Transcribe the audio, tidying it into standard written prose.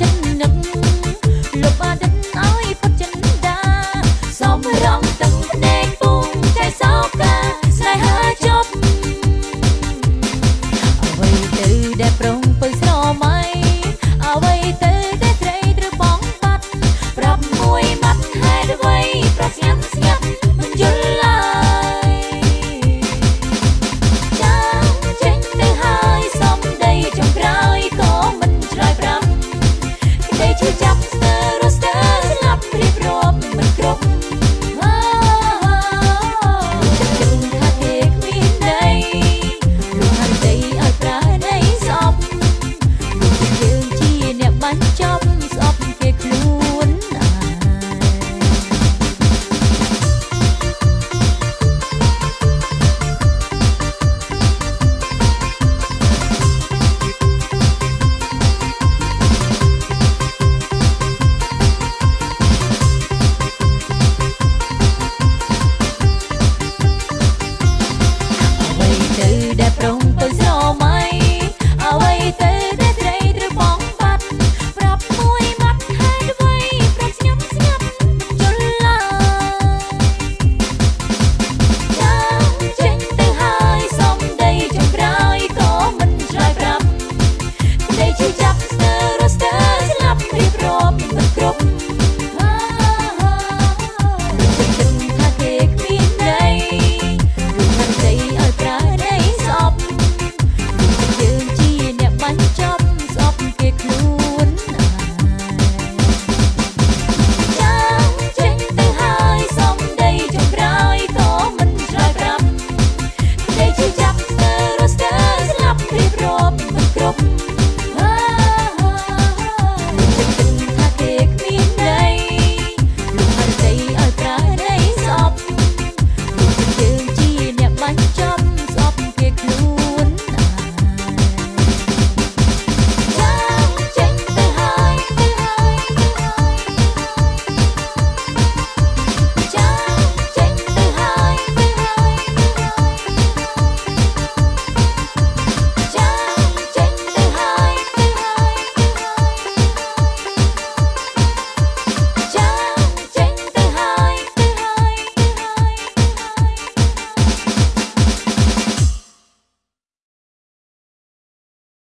ចិត្តនឹកលោកអតីតឲ្យផុតចិនដាសូមរំទឹកភ្នែកពុំចៃសោកាស្នេហាចប់អ្វីទៅដែលប្រងពើស្រមៃអ្វីទៅដែលត្រីត្រូវបងបាត់ប្រាប់មួយបាត់ហេតុអ្វីប្រស្ងាត់ស្ងាត់មិនយល់ឡើយចាំចេញទៅហើយសំដីចុងក្រោយក៏មិនឆ្លើយប្រាប់ក្តីឈឺចាប់ស្ទើរស្លាប់រៀបរាប់មិនគ្រប់ចិត្តថាគេគ្មានន័យលោកហើយដីឲ្យប្រើន័យសពលោកយើងជាអ្នកបាញ់ចប់